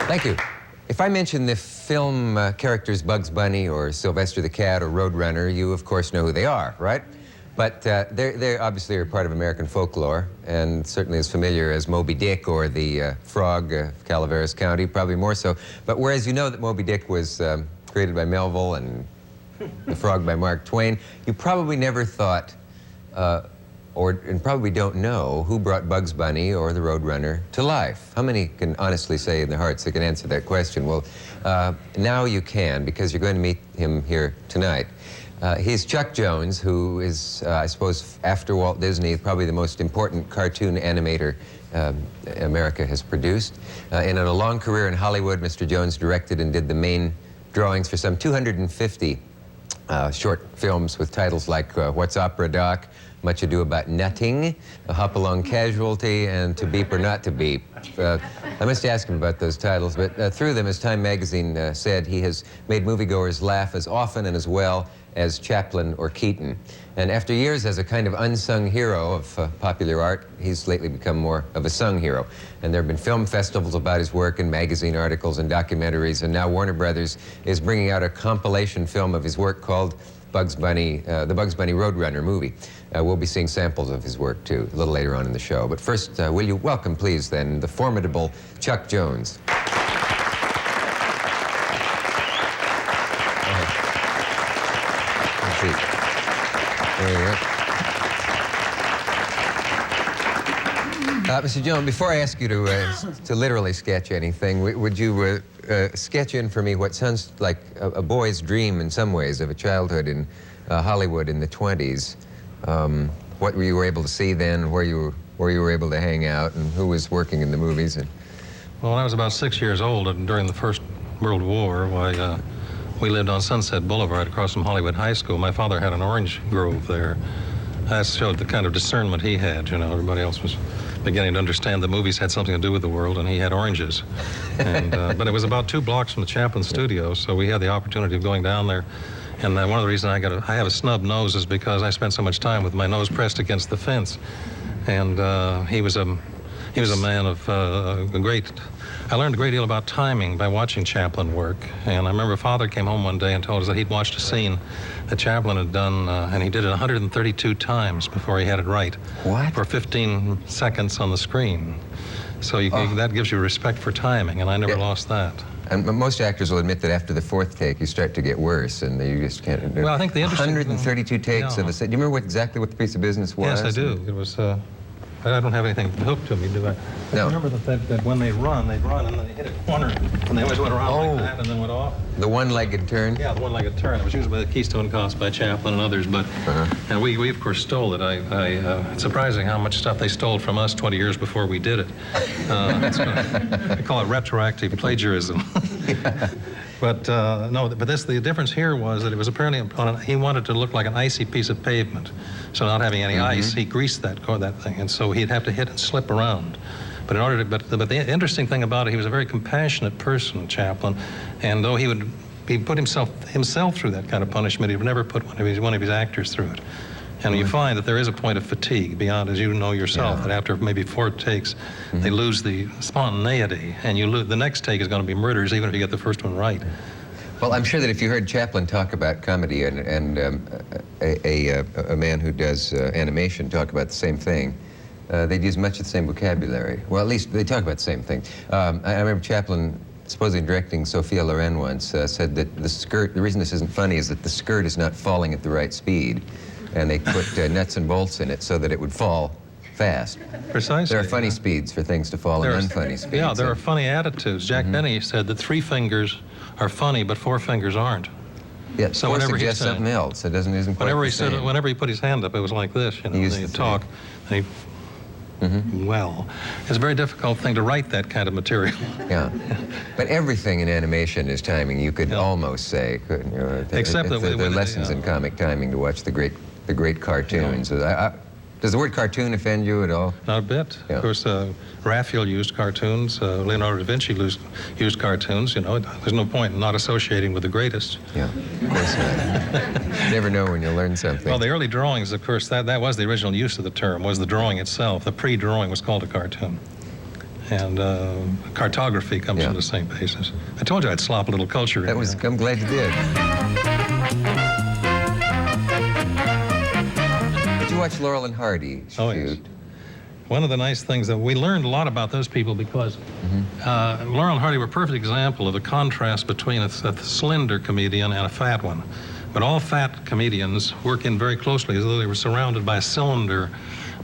Thank you. If I mention the film characters Bugs Bunny or Sylvester the Cat or Roadrunner, you of course know who they are, right? But they obviously are part of American folklore and certainly as familiar as Moby Dick or the Frog of Calaveras County, probably more so. But whereas you know that Moby Dick was created by Melville and the Frog by Mark Twain, you probably never thought and probably don't know who brought Bugs Bunny or the Roadrunner to life. How many can honestly say in their hearts they can answer that question? Well, now you can, because you're going to meet him here tonight. He's Chuck Jones, who is, I suppose, after Walt Disney, probably the most important cartoon animator America has produced. And in a long career in Hollywood, Mr. Jones directed and did the main drawings for some 250 short films with titles like What's Opera, Doc?, Much Ado About Nutting, A Hop-Along Casualty, and To Beep or Not to Beep. I must ask him about those titles, but through them, as Time magazine said, he has made moviegoers laugh as often and as well as Chaplin or Keaton. And after years as a kind of unsung hero of popular art, he's lately become more of a sung hero. And there have been film festivals about his work and magazine articles and documentaries, and now Warner Brothers is bringing out a compilation film of his work called Bugs Bunny, the Bugs Bunny Roadrunner movie. We'll be seeing samples of his work, too, a little later on in the show. But first, will you welcome, please, then, the formidable Chuck Jones. There you go. Mr. Jones, before I ask you to literally sketch anything, would you sketch in for me what sounds like a boy's dream in some ways of a childhood in Hollywood in the 20s? What you were able to see then, where you were able to hang out, and who was working in the movies? Well, when I was about 6 years old, and during the First World War, we lived on Sunset Boulevard across from Hollywood High School. My father had an orange grove there. That showed the kind of discernment he had. You know, everybody else was beginning to understand that movies had something to do with the world, and he had oranges. And, but it was about 2 blocks from the Chaplin studio, so we had the opportunity of going down there. And one of the reasons I have a snub nose is because I spent so much time with my nose pressed against the fence. And he was a man of I learned a great deal about timing by watching Chaplin work. And I remember Father came home one day and told us that he'd watched a scene that Chaplin had done, and he did it 132 times before he had it right. What? For 15 seconds on the screen. So that gives you respect for timing, and I never lost that. And most actors will admit that after the 4th take, you start to get worse, and you just can't do it. Well, I think the interesting 132 takes of a set. Do you remember exactly what the piece of business was? Yes, I do. It was, I don't have anything hooked to me, do I? No. I remember that when they'd run, and then they hit a corner, and they always went around like that, and then went off. The one-legged turn? Yeah, the one-legged turn. It was used by the Keystone Cops by Chaplin and others, but, and we of course stole it. It's surprising how much stuff they stole from us 20 years before we did it. I call it retroactive plagiarism. Yeah. But no, but the difference here was that it was apparently he wanted to look like an icy piece of pavement. So not having any ice, he greased that thing, and so he'd have to hit and slip around. But in order to, but the interesting thing about it, he was a very compassionate person, Chaplin, and though he put himself through that kind of punishment, he would never put one of his actors through it. And you find that there is a point of fatigue beyond, as you know yourself, that after maybe 4 takes, they lose the spontaneity, and the next take is going to be murders, even if you get the first one right. Well, I'm sure that if you heard Chaplin talk about comedy and a man who does animation talk about the same thing, they'd use much of the same vocabulary. Well, at least they talk about the same thing. I remember Chaplin, supposedly directing Sophia Loren once, said that the reason this isn't funny is that the skirt is not falling at the right speed. And they put nuts and bolts in it so that it would fall fast. Precisely. There are funny speeds for things to fall and unfunny speeds. Yeah, there are funny attitudes. Jack Benny said that 3 fingers are funny, but 4 fingers aren't. Yeah, so 4 suggests something else. It isn't quite whenever he put his hand up, it was like this, you know, he'd talk. And well. It's a very difficult thing to write that kind of material. Yeah. But everything in animation is timing, you could almost say, couldn't you? Except that the lessons in comic timing to watch the great cartoons. Does the word cartoon offend you at all? Not a bit. Yeah. Of course, Raphael used cartoons. Leonardo da Vinci used cartoons. You know, there's no point in not associating with the greatest. Yeah, of course not. You never know when you'll learn something. Well, the early drawings, of course, that was the original use of the term, was the drawing itself. The pre-drawing was called a cartoon. And cartography comes from the same basis. I told you I'd slop a little culture in. I'm glad you did. Did you watch Laurel and Hardy shoot? Oh, yes. One of the nice things that we learned a lot about those people because Laurel and Hardy were a perfect example of the contrast between a slender comedian and a fat one. But all fat comedians work in very closely as though they were surrounded by a cylinder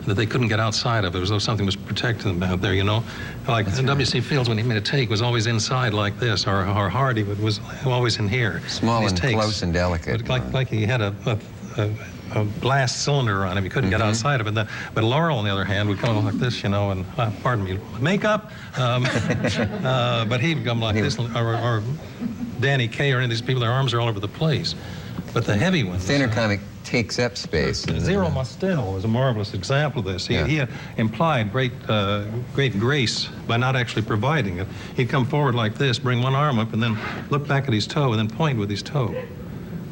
that they couldn't get outside of. It was as though something was protecting them out there, you know? Like W.C. Fields, when he made a take, was always inside like this, or Hardy was always in here. Small and close and delicate. Like he had a blast cylinder on him. He couldn't get outside of it. But Laurel, on the other hand, would come like this, you know, and, pardon me, makeup. But he'd come like this, or Danny Kaye, or any of these people, their arms are all over the place. But the heavy ones... Thinner comic takes up space. Zero Mostel was a marvelous example of this. He implied great grace by not actually providing it. He'd come forward like this, bring one arm up, and then look back at his toe, and then point with his toe.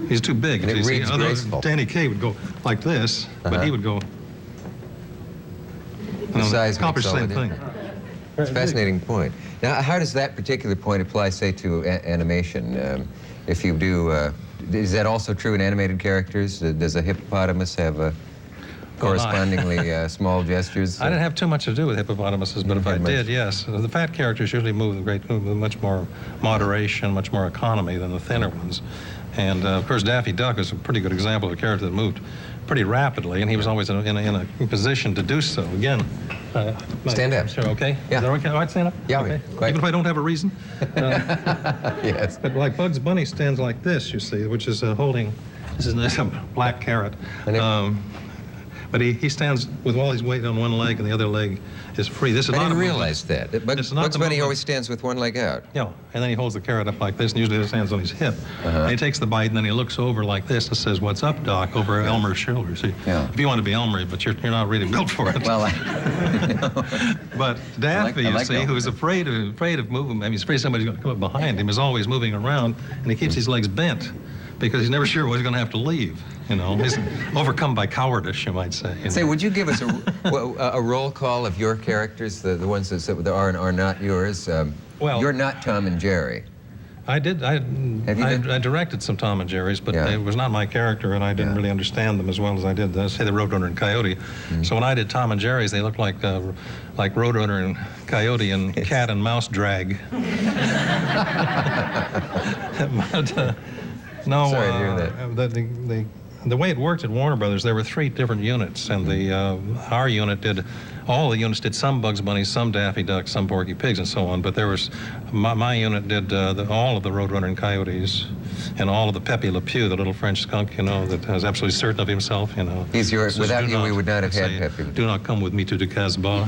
He's too big. And it reads graceful. Danny Kaye would go like this, but he would go... The size accomplish the same thing. It's a fascinating point. Now, how does that particular point apply, say, to animation? If you do... is that also true in animated characters? Does a hippopotamus have correspondingly small gestures? I didn't have too much to do with hippopotamuses, but if I did, yes. The fat characters usually move with much more moderation, much more economy than the thinner ones. And, of course, Daffy Duck is a pretty good example of a character that moved pretty rapidly, and he was always in a position to do so. Again, stand up. Sure, okay? Yeah. Is that okay? All right, stand up? Yeah, okay. quite. Even if I don't have a reason? Yes. But like Bugs Bunny stands like this, you see, which is holding, this is a black carrot. But he stands with all his weight on one leg, and the other leg is free. This is I didn't realize that. Bugs Bunny always stands with one leg out. Yeah, and then he holds the carrot up like this, and usually his hand's on his hip. And he takes the bite, and then he looks over like this and says, "What's up, Doc?" over Elmer's shoulder. See, if you want to be Elmer, but you're not really built for it. Well, but Daffy, you see, who's afraid of moving, I mean, he's afraid somebody's going to come up behind him, is always moving around, and he keeps his legs bent because he's never sure when he's going to have to leave. You know, he's overcome by cowardice, you might say. Say, would you give us a roll call of your characters, the ones that are and are not yours? Well, you're not Tom and Jerry. I did. I directed some Tom and Jerry's, but it was not my character, and I didn't really understand them as well as I did, say, the Roadrunner and Coyote. So when I did Tom and Jerry's, they looked like Roadrunner and Coyote and cat and mouse drag. But, no, sorry to hear that. The way it worked at Warner Brothers, there were 3 different units, and our unit did, all the units did some Bugs Bunny, some Daffy Duck, some Porky Pigs, and so on. But there was, my unit did all of the Roadrunner and Coyotes, and all of the Pepe Le Pew, the little French skunk, you know, that was absolutely certain of himself, you know. He's yours. Without you, we would not have had Pepe. Do not come with me to the Casbah.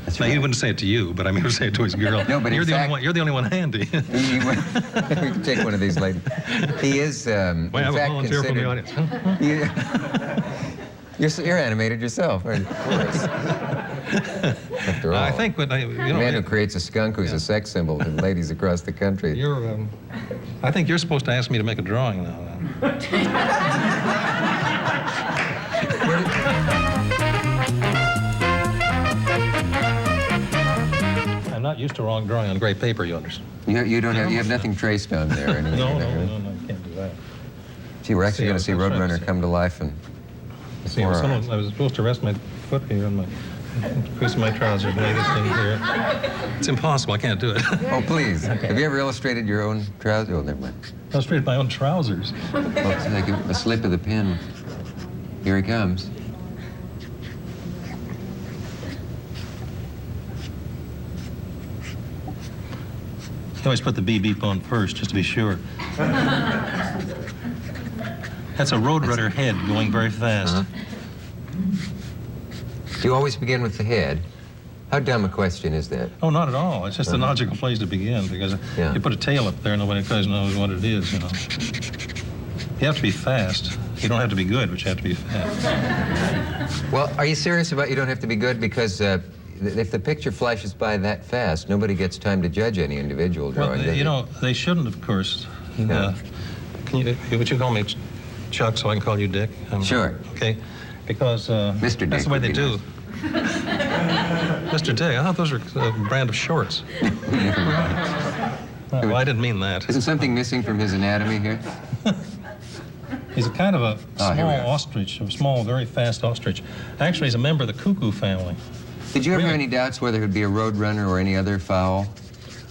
That's now, right. he wouldn't say it to you, but I mean, he would say it to his girl. No, but you're the only one handy. We can take one of these ladies. He is, in I have fact, a volunteer from the audience. You're animated yourself, aren't you? Of course. After all, I think, but the man who creates a skunk who's a sex symbol to ladies across the country. I think you're supposed to ask me to make a drawing now. I'm not used to drawing on gray paper, you understand? You have nothing traced on there. Or anything No, right? can't do that. Gee, we're actually going to see Roadrunner come to life and. See, I was supposed to rest my foot here on my, twist my trousers, lay this thing here. It's impossible. I can't do it. Oh, please. Have you ever illustrated your own trousers? Oh, never mind. Illustrated my own trousers. Oh, it's like a slip of the pen. Here he comes. You always put the beep on first, just to be sure. That's a Roadrunner head going very fast. You always begin with the head. How dumb a question is that? Oh, not at all. It's just a logical place to begin, because you put a tail up there, nobody quite knows what it is, you know. You have to be fast. You don't have to be good, but you have to be fast. Well, are you serious about you don't have to be good? Because if the picture flashes by that fast, nobody gets time to judge any individual drawing. Well, you know, they shouldn't, of course. Yeah. Would you call me Chuck so I can call you Dick? Sure. Okay. Because Mr. Dick that's the way they would be do. Mr. Dick, I thought those were a brand of shorts. Well, I didn't mean that. Isn't something missing from his anatomy here? He's a kind of a Oh, here we small are. ostrich, a small, very fast ostrich. Actually, he's a member of the cuckoo family. Did you ever have Really? any doubts whether it would be a roadrunner or any other fowl?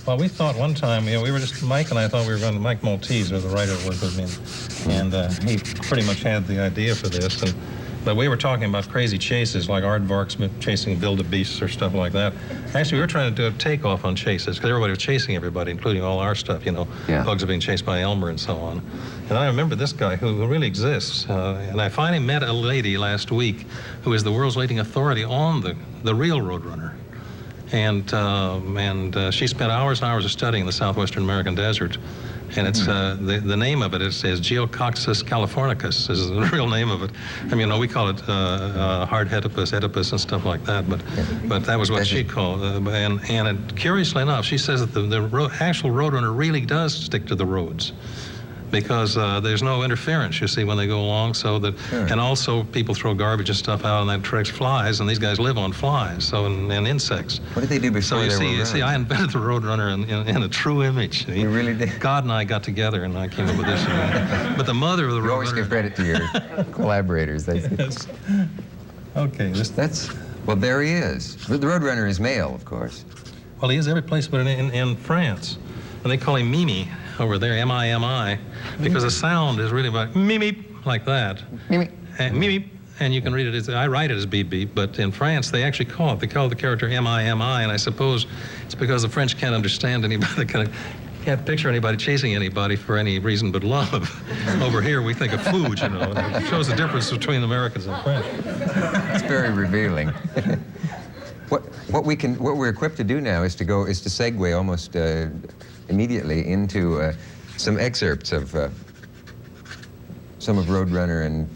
Well, we thought one time, you know, Mike and I thought we were going to, Mike Maltese, was the writer who worked with me, and he pretty much had the idea for this. But we were talking about crazy chases, like aardvarks chasing wildebeests or stuff like that. Actually, we were trying to do a takeoff on chases, because everybody was chasing everybody, including all our stuff, you know. Yeah. Bugs are being chased by Elmer and so on. And I remember this guy who really exists. And I finally met a lady last week who is the world's leading authority on the real roadrunner. And she spent hours and hours of studying in the southwestern American desert. And it's the name of it is Geococcus californicus is the real name of it. I mean, you know, we call it hard Oedipus, and stuff like that. But that was what she called. Curiously enough, she says that the actual roadrunner really does stick to the roads, because there's no interference, you see, when they go along. So that, and also people throw garbage and stuff out, and that attracts flies, and these guys live on flies, so and insects. What did they do before So you they were see, runners? I invented the roadrunner in a true image. You really did? God and I got together, and I came up with this. But the mother of the You always give roadrunner. credit to your collaborators. Yes. Okay. Well, there he is. The roadrunner is male, of course. Well, he is every place but in France, and they call him Mimi over there, M-I-M-I, because the sound is really about Mimi, like that. Mimi. Mimi, and you can read it as, I write it as beep beep, but in France they actually call the character M-I-M-I, and I suppose it's because the French can't understand anybody, can't picture anybody chasing anybody for any reason but love. Over here we think of food, you know, and it shows the difference between Americans and French. It's very revealing. What we're equipped to do now is to segue almost immediately into some excerpts of some of Roadrunner and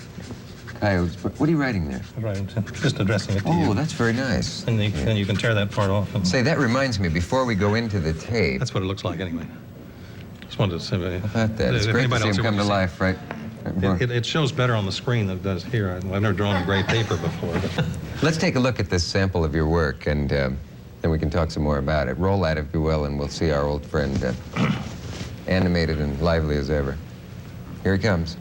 Coyotes. What are you writing there? Right, just addressing it to you. Oh, that's very nice. And you can tear that part off. And Say, that reminds me, before we go into the tape, that's what it looks like anyway. Just wanted to say. about that. It's if great to anybody see else him come to wants life, right? It shows better on the screen than it does here. I've never drawn on gray paper before. But Let's take a look at this sample of your work, and then we can talk some more about it. Roll that, if you will, and we'll see our old friend animated and lively as ever. Here he comes.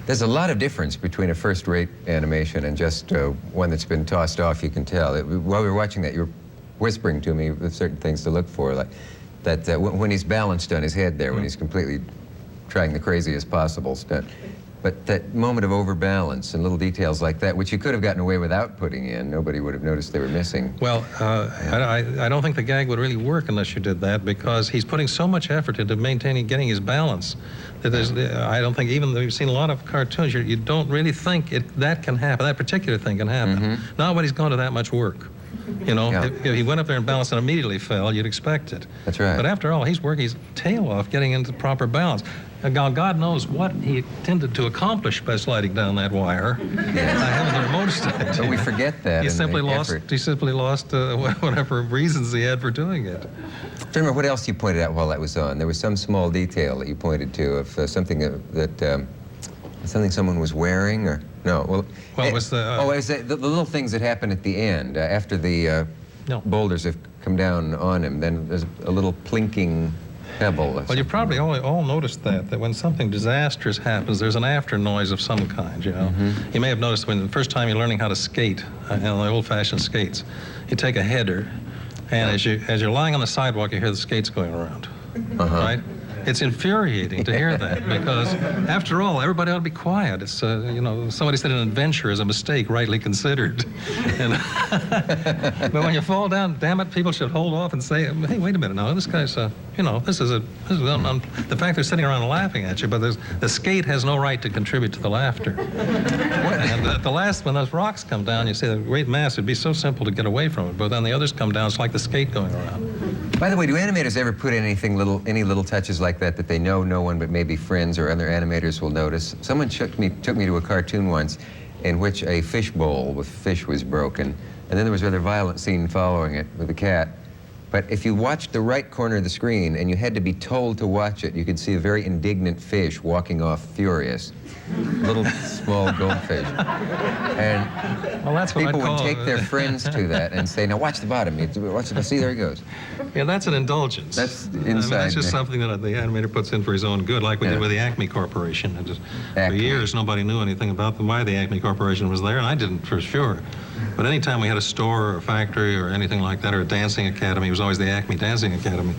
There's a lot of difference between a first-rate animation and just one that's been tossed off, you can tell. While we were watching that, you were whispering to me certain things to look for, like that when he's balanced on his head there, when he's completely trying the craziest possible stunt. But that moment of overbalance and little details like that, which you could have gotten away without putting in, nobody would have noticed they were missing. Well, I don't think the gag would really work unless you did that, because he's putting so much effort into maintaining, getting his balance, that there's, I don't think, even though you've seen a lot of cartoons, you don't really think that can happen, that particular thing can happen. Not when he's gone to that much work. You know, if he went up there and balanced and immediately fell, you'd expect it. That's right. But after all, he's working his tail off getting into proper balance. God knows what he intended to accomplish by sliding down that wire. Yes. I haven't even noticed it. But we forget that. He simply lost whatever reasons he had for doing it. Remember what else you pointed out while that was on? There was some small detail that you pointed to of something something someone was wearing, or no? Well, it was the it was the little things that happen at the end after the boulders have come down on him. Then there's a little plinking pebble. Well, you probably all noticed that when something disastrous happens, there's an after noise of some kind, you know. You may have noticed when the first time you're learning how to skate, on the old-fashioned skates, you take a header, and as you're lying on the sidewalk, you hear the skates going around, right? It's infuriating to hear that, because after all, everybody ought to be quiet. It's, you know, somebody said an adventure is a mistake rightly considered. And but when you fall down, damn it, people should hold off and say, hey, wait a minute now, this guy's, you know, this is the fact they're sitting around laughing at you, but the skate has no right to contribute to the laughter. And at the last, when those rocks come down, you see the great mass, it'd be so simple to get away from it, but then the others come down, it's like the skate going around. By the way, do animators ever put in any little touches like that they know no one but maybe friends or other animators will notice? Someone took me to a cartoon once in which a fish bowl with fish was broken, and then there was a rather violent scene following it with a cat. But if you watched the right corner of the screen and you had to be told to watch it, you could see a very indignant fish walking off furious. Little small goldfish. And well, that's what people I'd would call take their friends to that and say, now watch the bottom. Watch it. See, there he goes. Yeah, that's an indulgence. That's inside. I mean, that's just something that the animator puts in for his own good, like we did with the Acme Corporation. For years, nobody knew anything about why the Acme Corporation was there, and I didn't for sure. But anytime we had a store or a factory or anything like that, or a dancing academy, it was always the Acme Dancing Academy,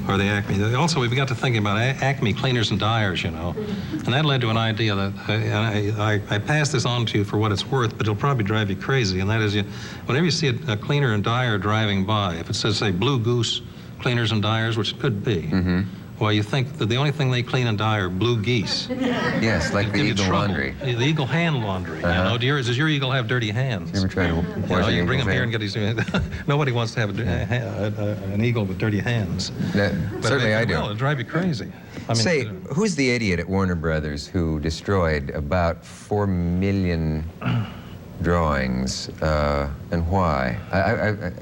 or the Acme. Also, we got to thinking about Acme cleaners and dyers, you know, and that led to an idea that I pass this on to you for what it's worth, but it'll probably drive you crazy, and that is, whenever you see a cleaner and dyer driving by, if it says, say, Blue Goose Cleaners and Dyers, which it could be, well, you think that the only thing they clean and dye are blue geese. Yes, like the Eagle laundry. The Eagle hand laundry. You know, does your eagle have dirty hands? You ever try to wash you can bring them here and get these. Nobody wants to have an eagle with dirty hands. Certainly I do. Well, it'll drive you crazy. I mean, say, who's the idiot at Warner Brothers who destroyed about 4 million drawings, and why?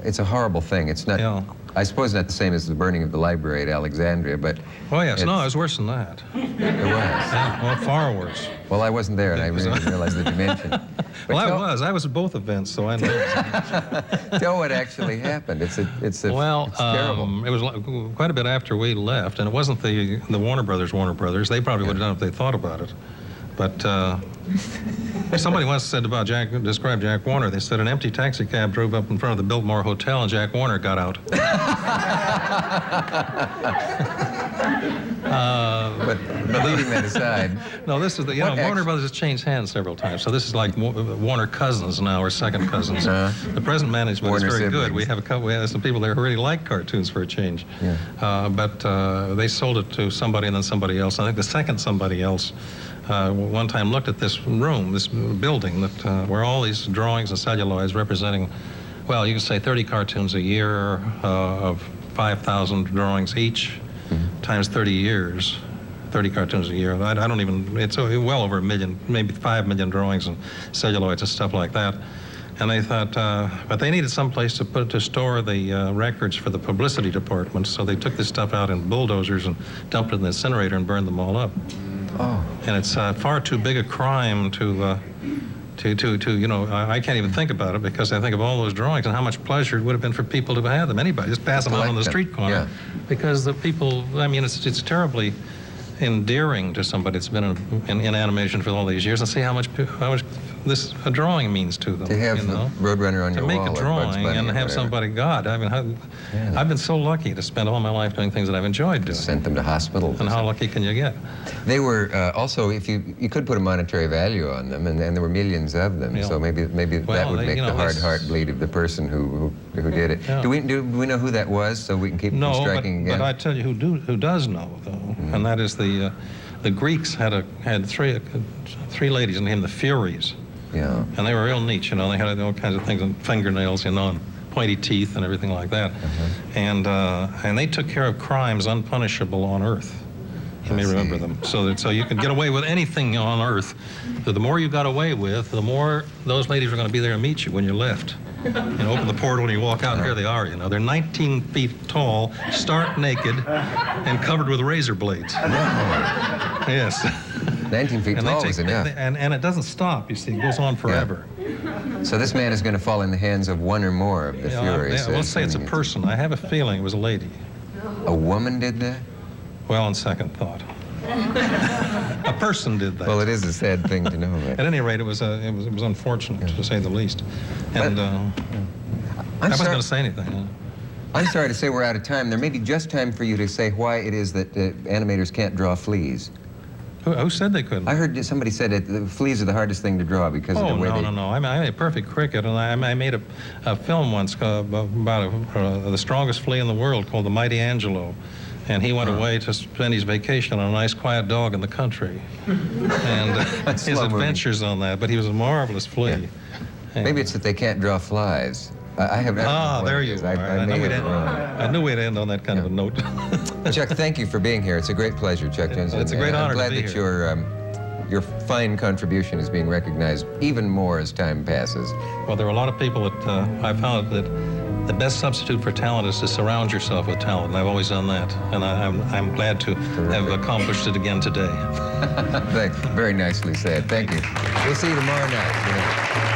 It's a horrible thing. It's not. Yeah. I suppose not the same as the burning of the library at Alexandria, but... Oh, yes. No, it was worse than that. It was? Yeah, well, far worse. Well, I wasn't there, and I really didn't realize the dimension. Well, I was at both events, so I know. Tell what actually happened. It's terrible. It was quite a bit after we left, and it wasn't the Warner Brothers. They probably would have done it if they thought about it. But somebody once said about described Jack Warner, they said an empty taxi cab drove up in front of the Biltmore Hotel and Jack Warner got out. But leaving that aside... No, this is Warner Brothers has changed hands several times, so this is like Warner cousins now, or second cousins. The present management Warner is very siblings. good. We have some people there who really like cartoons for a change. Yeah. But they sold it to somebody and then somebody else. I think the second somebody else one time looked at this room, this building, that where all these drawings and celluloids representing, well, you can say 30 cartoons a year of 5,000 drawings each, times 30 years, 30 cartoons a year. I don't even, it's well over 1 million, maybe 5 million drawings and celluloids and stuff like that. And they thought, but they needed some place to store the records for the publicity department, so they took this stuff out in bulldozers and dumped it in the incinerator and burned them all up. Oh. And it's far too big a crime to I can't even think about it, because I think of all those drawings and how much pleasure it would have been for people to have them. Anybody, just pass them out on the street corner. Yeah. Because the people, I mean, it's terribly endearing to somebody that's been in animation for all these years, and see how much this a drawing means to them. To have Roadrunner on to your make wall, a or Bugs drawing Bunny and or have whatever. somebody, God, I mean, I've been so lucky to spend all my life doing things that I've enjoyed doing. Sent them to hospitals. And how lucky can you get? They were also, if you could put a monetary value on them, and there were millions of them, Yeah. so maybe that Well, would make the hard that's- heart bleed of the person who did it. Yeah. Do we know who that was, so we can keep from No, striking again? but I tell you who does know, though, and that is the Greeks had three ladies named the Furies. Yeah. And they were real neat, you know. They had all kinds of things, and fingernails, you know, and pointy teeth and everything like that. And they took care of crimes unpunishable on Earth. You may remember them. So you could get away with anything on Earth. So the more you got away with, the more those ladies were going to be there to meet you when you left. You know, open the portal and you walk out, and here they are, you know. They're 19 feet tall, stark naked, and covered with razor blades. Yes. 19 feet tall is enough. And it doesn't stop, you see. It goes on forever. So this man is going to fall in the hands of one or more of the Furies. Let's say it's a person. I have a feeling it was a lady. A woman did that? Well, on second thought. A person did that. Well, it is a sad thing to know. Right? At any rate, it was unfortunate, to say the least. And I wasn't going to say anything. I'm sorry to say we're out of time. There may be just time for you to say why it is that animators can't draw fleas. Who said they couldn't? I heard somebody said that the fleas are the hardest thing to draw because of the way no. I made Perfect Cricket, and I made a film once about the strongest flea in the world called the Mighty Angelo. And he went away to spend his vacation on a nice, quiet dog in the country. And his adventures on that. But he was a marvelous flea. Yeah. Maybe it's that they can't draw flies. I have. There you are. I knew we'd end on that kind of a note. Chuck, thank you for being here. It's a great pleasure, Chuck Jensen. It's a great honor to be here. I'm glad that your fine contribution is being recognized even more as time passes. Well, there are a lot of people that I found that the best substitute for talent is to surround yourself with talent, and I've always done that. And I'm glad to have accomplished it again today. Very nicely said. Thank you. We'll see you tomorrow night.